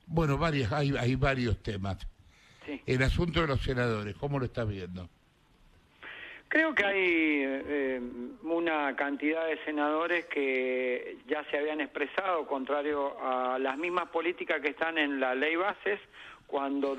Bueno, hay varios temas. Sí. El asunto de los senadores, ¿cómo lo estás viendo? Creo que hay una cantidad de senadores que ya se habían expresado contrario a las mismas políticas que están en la ley bases cuando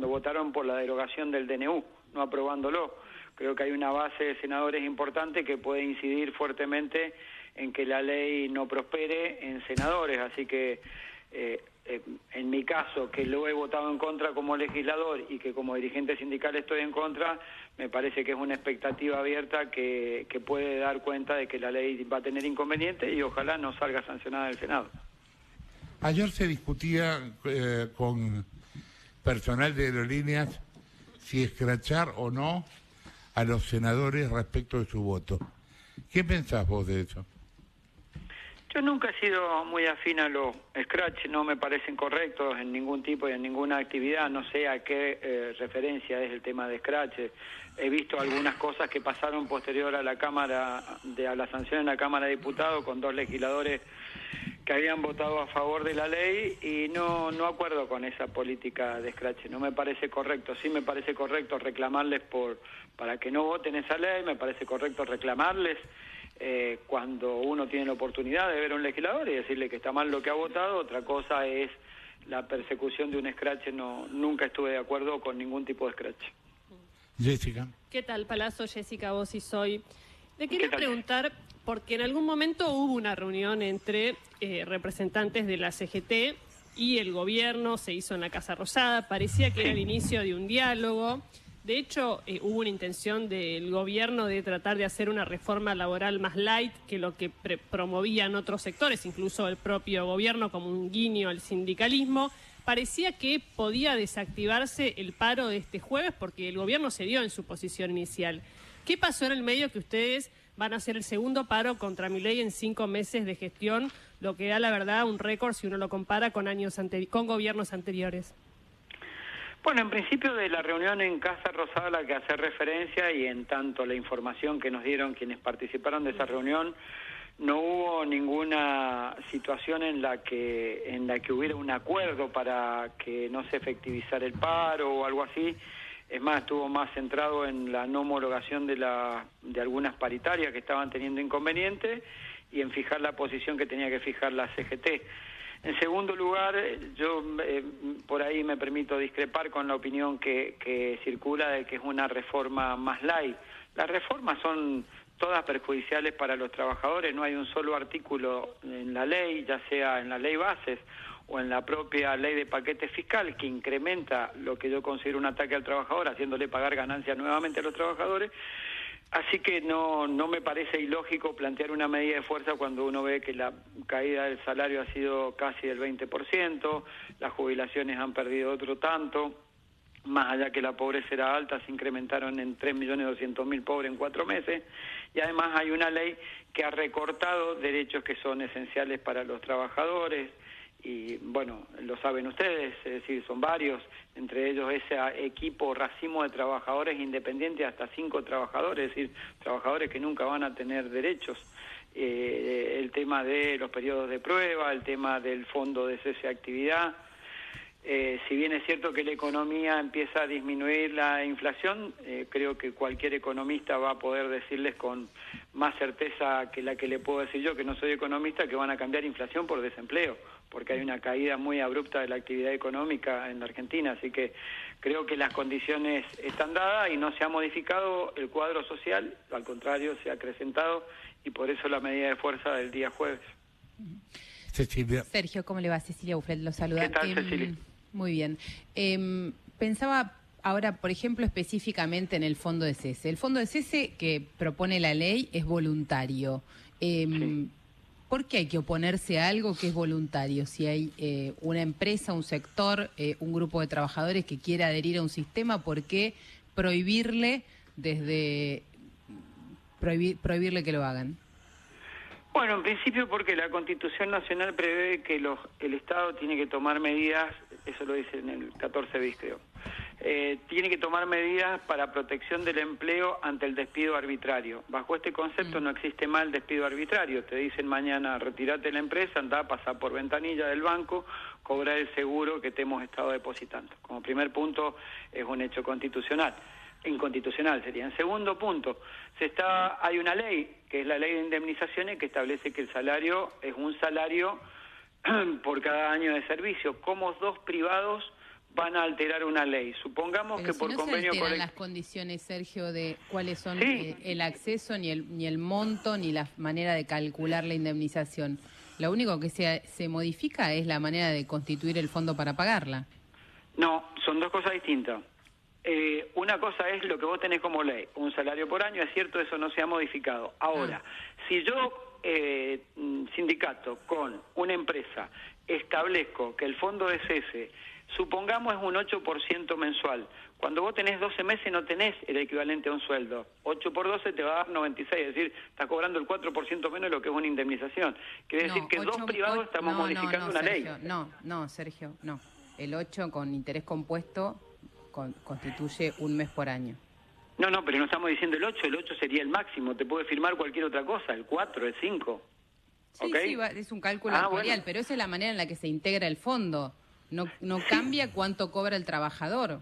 votaron por la derogación del DNU, no aprobándolo. Creo que hay una base de senadores importante que puede incidir fuertemente en que la ley no prospere en senadores, así que en mi caso, que lo he votado en contra como legislador y que como dirigente sindical estoy en contra, me parece que es una expectativa abierta que puede dar cuenta de que la ley va a tener inconvenientes y ojalá no salga sancionada del Senado. Ayer se discutía con personal de aerolíneas si escrachar o no a los senadores respecto de su voto. ¿Qué pensás vos de eso? Yo nunca he sido muy afín a los scratch, no me parecen correctos en ningún tipo y en ninguna actividad, no sé a qué referencia es el tema de scratch. He visto algunas cosas que pasaron posterior a la a la sanción en la Cámara de Diputados con dos legisladores que habían votado a favor de la ley y no acuerdo con esa política de scratch, no me parece correcto. Sí me parece correcto reclamarles para que no voten esa ley, me parece correcto reclamarles cuando uno tiene la oportunidad de ver a un legislador y decirle que está mal lo que ha votado. Otra cosa es la persecución de un scratch, nunca estuve de acuerdo con ningún tipo de scratch. Jessica. ¿Qué tal, Palazzo? Jessica, vos y soy. Le quería preguntar, porque en algún momento hubo una reunión entre representantes de la CGT y el gobierno, se hizo en la Casa Rosada, parecía que era el inicio de un diálogo. De hecho, hubo una intención del gobierno de tratar de hacer una reforma laboral más light que lo que promovían otros sectores, incluso el propio gobierno, como un guiño al sindicalismo. Parecía que podía desactivarse el paro de este jueves porque el gobierno cedió en su posición inicial. ¿Qué pasó en el medio que ustedes van a hacer el segundo paro contra Milei en 5 meses de gestión, lo que da, la verdad, un récord si uno lo compara con con gobiernos anteriores? Bueno, en principio de la reunión en Casa Rosada a la que hace referencia y en tanto la información que nos dieron quienes participaron de esa reunión, no hubo ninguna situación en la que hubiera un acuerdo para que no se efectivizara el paro o algo así. Es más, estuvo más centrado en la no homologación de algunas paritarias que estaban teniendo inconvenientes y en fijar la posición que tenía que fijar la CGT. En segundo lugar, yo por ahí me permito discrepar con la opinión que circula de que es una reforma más light. Las reformas son todas perjudiciales para los trabajadores, no hay un solo artículo en la ley, ya sea en la ley bases o en la propia ley de paquete fiscal, que incrementa lo que yo considero un ataque al trabajador, haciéndole pagar ganancias nuevamente a los trabajadores. Así que no me parece ilógico plantear una medida de fuerza cuando uno ve que la caída del salario ha sido casi del 20%, las jubilaciones han perdido otro tanto, más allá que la pobreza era alta, se incrementaron en 3.200.000 pobres en 4 meses, y además hay una ley que ha recortado derechos que son esenciales para los trabajadores, y bueno, lo saben ustedes, es decir, son varios, entre ellos ese equipo racimo de trabajadores independientes, hasta 5 trabajadores, es decir, trabajadores que nunca van a tener derechos. El tema de los periodos de prueba, el tema del fondo de cese de actividad. Si bien es cierto que la economía empieza a disminuir la inflación, creo que cualquier economista va a poder decirles con más certeza que la que le puedo decir yo, que no soy economista, que van a cambiar inflación por desempleo, porque hay una caída muy abrupta de la actividad económica en la Argentina, así que creo que las condiciones están dadas y no se ha modificado el cuadro social, al contrario, se ha acrecentado y por eso la medida de fuerza del día jueves. Cecilia. Sergio, ¿cómo le va? Cecilia Bufflet lo saluda. ¿Qué tal, Cecilia? Muy bien. Pensaba ahora, por ejemplo, específicamente en el fondo de cese. El fondo de cese que propone la ley es voluntario. Sí. ¿Por qué hay que oponerse a algo que es voluntario? Si hay una empresa, un sector, un grupo de trabajadores que quiere adherir a un sistema, ¿por qué prohibirle prohibirle que lo hagan? Bueno, en principio porque la Constitución Nacional prevé que el Estado tiene que tomar medidas, eso lo dice en el 14 bis, creo, tiene que tomar medidas para protección del empleo ante el despido arbitrario. Bajo este concepto no existe mal despido arbitrario. Te dicen mañana, retirate de la empresa, andá a pasar por ventanilla del banco, cobrar el seguro que te hemos estado depositando. Como primer punto, es un hecho inconstitucional sería. En segundo punto, hay una ley, que es la ley de indemnizaciones, que establece que el salario es un salario por cada año de servicio. ¿Cómo dos privados van a alterar una ley? Supongamos pero que por no convenio se alteran las condiciones, Sergio, de cuáles son sí. El acceso, ni el monto, ni la manera de calcular la indemnización. Lo único que se modifica es la manera de constituir el fondo para pagarla. No, son dos cosas distintas. Una cosa es lo que vos tenés como ley, un salario por año, es cierto, eso no se ha modificado. Ahora, si yo, sindicato, con una empresa, establezco que el fondo de cese, supongamos es un 8% mensual, cuando vos tenés 12 meses no tenés el equivalente a un sueldo, 8 por 12 te va a dar 96, es decir, estás cobrando el 4% menos de lo que es una indemnización. Quiere decir que dos privados estamos modificando una Sergio, ley. No, Sergio, no. El 8 con interés compuesto constituye un mes por año. No, pero no estamos diciendo el 8 sería el máximo, te puede firmar cualquier otra cosa, el 4, el 5. Sí, ¿Okay? Sí, es un cálculo actuarial, pero esa es la manera en la que se integra el fondo. No cambia cuánto cobra el trabajador.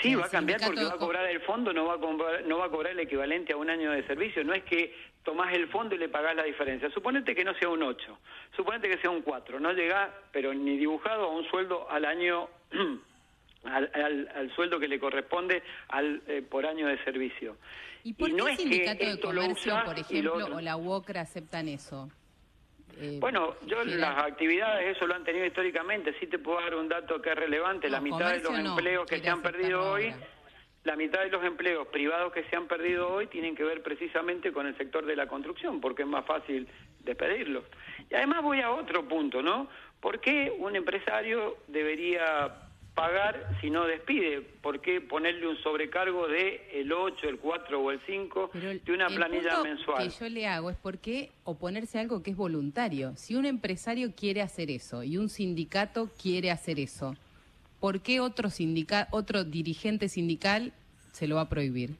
Sí, va a cambiar porque va a cobrar el fondo, no va a cobrar el equivalente a un año de servicio. No es que tomás el fondo y le pagás la diferencia. Suponete que no sea un 8, suponete que sea un 4. No llegás, pero ni dibujado, a un sueldo al año, al sueldo que le corresponde por año de servicio. ¿Y por qué el Sindicato de Comercio, por ejemplo, o la UOCRA aceptan eso? Bueno, las actividades, eso lo han tenido históricamente. Sí te puedo dar un dato que es relevante. La mitad de los empleos que se han perdido hoy, la mitad de los empleos privados que se han perdido hoy tienen que ver precisamente con el sector de la construcción, porque es más fácil despedirlos. Y además voy a otro punto, ¿no? ¿Por qué un empresario debería pagar si no despide? ¿Por qué ponerle un sobrecargo de el 8, el 4 o el 5 de una planilla mensual? Que yo le hago es por qué oponerse a algo que es voluntario. Si un empresario quiere hacer eso y un sindicato quiere hacer eso, ¿por qué otro dirigente sindical se lo va a prohibir?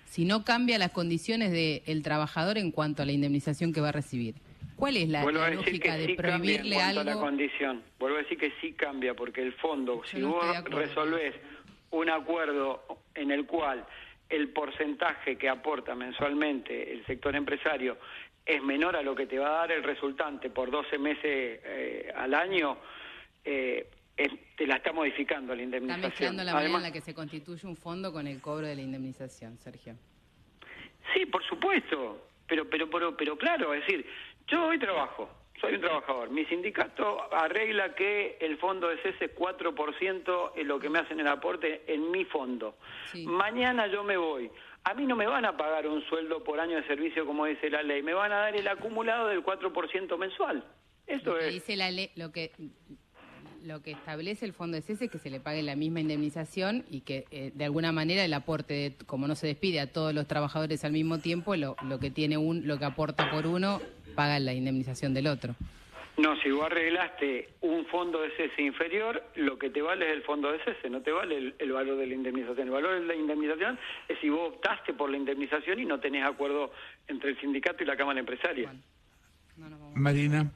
Si no cambia las condiciones del trabajador en cuanto a la indemnización que va a recibir. ¿Cuál es la lógica de prohibirle algo? La condición. Vuelvo a decir que sí cambia, porque el fondo, si vos resolvés un acuerdo en el cual el porcentaje que aporta mensualmente el sector empresario es menor a lo que te va a dar el resultante por 12 meses al año, te la está modificando la indemnización. Está mezclando la manera en la que se constituye un fondo con el cobro de la indemnización, Sergio. Sí, por supuesto, pero claro, es decir, yo hoy trabajo, soy un trabajador, mi sindicato arregla que el fondo de cese es 4% es lo que me hacen el aporte en mi fondo. Sí. Mañana yo me voy. A mí no me van a pagar un sueldo por año de servicio como dice la ley, me van a dar el acumulado del 4% mensual. Eso es. Dice la ley, lo que establece el fondo de cese es que se le pague la misma indemnización y que de alguna manera el aporte, como no se despide a todos los trabajadores al mismo tiempo, lo que aporta por uno paga la indemnización del otro. No, si vos arreglaste un fondo de cese inferior, lo que te vale es el fondo de cese, no te vale el valor de la indemnización. El valor de la indemnización es si vos optaste por la indemnización y no tenés acuerdo entre el sindicato y la Cámara Empresaria. Bueno, Marina.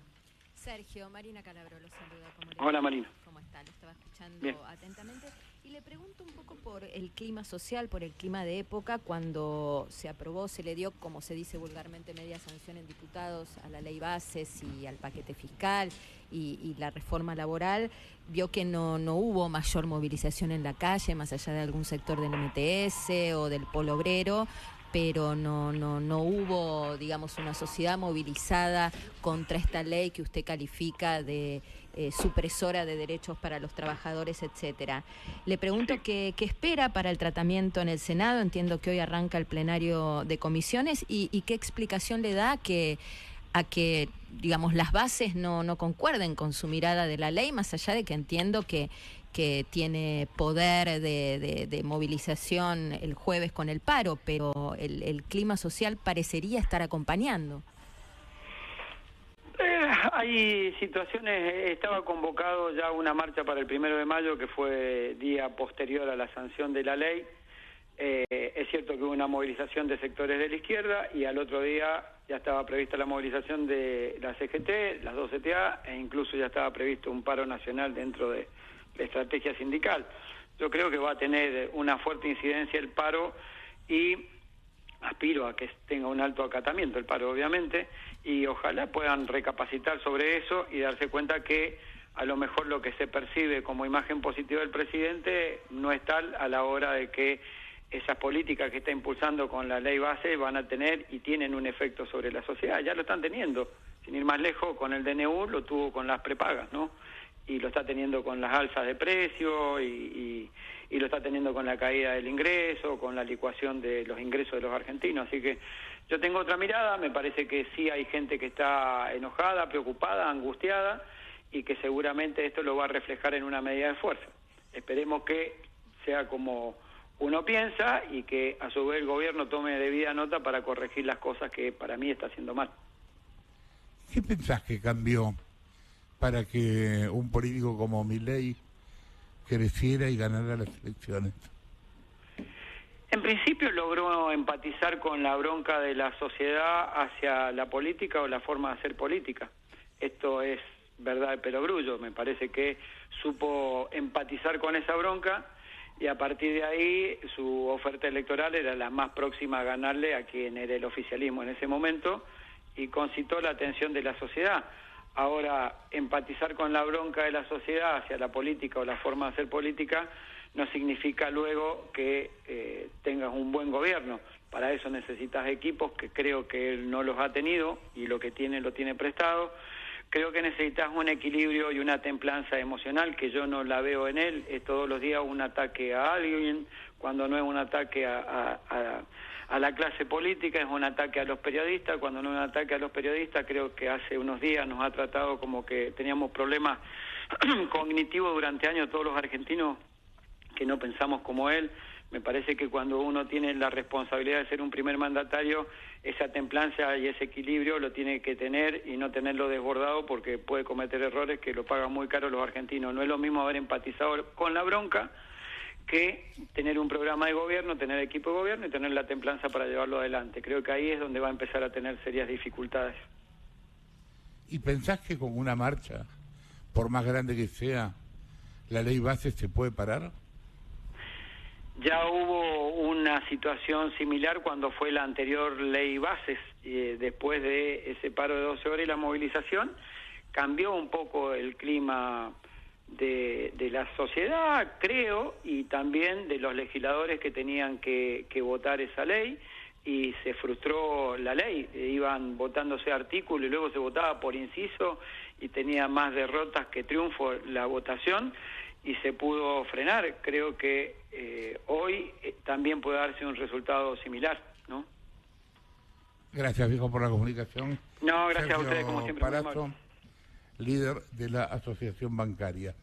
Sergio, Marina Calabro lo saluda. Hola, Marina. ¿Cómo está? Lo estaba escuchando atentamente. Y le pregunto un poco por el clima social, por el clima de época, cuando se aprobó, se le dio, como se dice vulgarmente, media sanción en diputados a la ley bases y al paquete fiscal y la reforma laboral. Vio que no hubo mayor movilización en la calle, más allá de algún sector del MTS o del Polo Obrero, pero no hubo, digamos, una sociedad movilizada contra esta ley que usted califica de supresora de derechos para los trabajadores, etcétera. Le pregunto qué espera para el tratamiento en el Senado. Entiendo que hoy arranca el plenario de comisiones y qué explicación le da a que digamos, las bases no concuerden con su mirada de la ley, más allá de que entiendo que tiene poder de movilización el jueves con el paro, pero el clima social parecería estar acompañando. Hay situaciones, estaba convocado ya una marcha para el 1 de mayo, que fue día posterior a la sanción de la ley. Es cierto que hubo una movilización de sectores de la izquierda y al otro día ya estaba prevista la movilización de la CGT, las dos CTA, e incluso ya estaba previsto un paro nacional dentro de la estrategia sindical. Yo creo que va a tener una fuerte incidencia el paro y aspiro a que tenga un alto acatamiento el paro, obviamente, y ojalá puedan recapacitar sobre eso y darse cuenta que a lo mejor lo que se percibe como imagen positiva del presidente no es tal a la hora de que esas políticas que está impulsando con la ley base van a tener y tienen un efecto sobre la sociedad. Ya lo están teniendo, sin ir más lejos, con el DNU lo tuvo con las prepagas, ¿no? Y lo está teniendo con las alzas de precio y lo está teniendo con la caída del ingreso, con la licuación de los ingresos de los argentinos. Así que yo tengo otra mirada, me parece que sí hay gente que está enojada, preocupada, angustiada, y que seguramente esto lo va a reflejar en una medida de fuerza. Esperemos que sea como uno piensa y que a su vez el gobierno tome debida nota para corregir las cosas que para mí está haciendo mal. ¿Qué pensás que cambió para que un político como Milei creciera y ganara las elecciones? En principio logró empatizar con la bronca de la sociedad hacia la política o la forma de hacer política. Esto es verdad de perogrullo, me parece que supo empatizar con esa bronca y a partir de ahí su oferta electoral era la más próxima a ganarle a quien era el oficialismo en ese momento y concitó la atención de la sociedad. Ahora, empatizar con la bronca de la sociedad hacia la política o la forma de hacer política no significa luego que tengas un buen gobierno. Para eso necesitas equipos que creo que él no los ha tenido y lo que tiene lo tiene prestado. Creo que necesitas un equilibrio y una templanza emocional que yo no la veo en él. Es todos los días un ataque a alguien, cuando no es un ataque a la clase política, es un ataque a los periodistas. Cuando no es un ataque a los periodistas, creo que hace unos días nos ha tratado como que teníamos problemas cognitivos durante años todos los argentinos que no pensamos como él. Me parece que cuando uno tiene la responsabilidad de ser un primer mandatario, esa templanza y ese equilibrio lo tiene que tener y no tenerlo desbordado porque puede cometer errores que lo pagan muy caro los argentinos. No es lo mismo haber empatizado con la bronca que tener un programa de gobierno, tener equipo de gobierno y tener la templanza para llevarlo adelante. Creo que ahí es donde va a empezar a tener serias dificultades. ¿Y pensás que con una marcha, por más grande que sea, la ley base se puede parar? Ya hubo una situación similar cuando fue la anterior ley bases, después de ese paro de 12 horas y la movilización, cambió un poco el clima de la sociedad, creo, y también de los legisladores que tenían que votar esa ley, y se frustró la ley, iban votándose artículos y luego se votaba por inciso y tenía más derrotas que triunfos la votación, y se pudo frenar. Creo que hoy también puede darse un resultado similar, ¿no? Gracias, viejo, por la comunicación. No, gracias Sergio a ustedes, como siempre. Palazzo, líder de la Asociación Bancaria.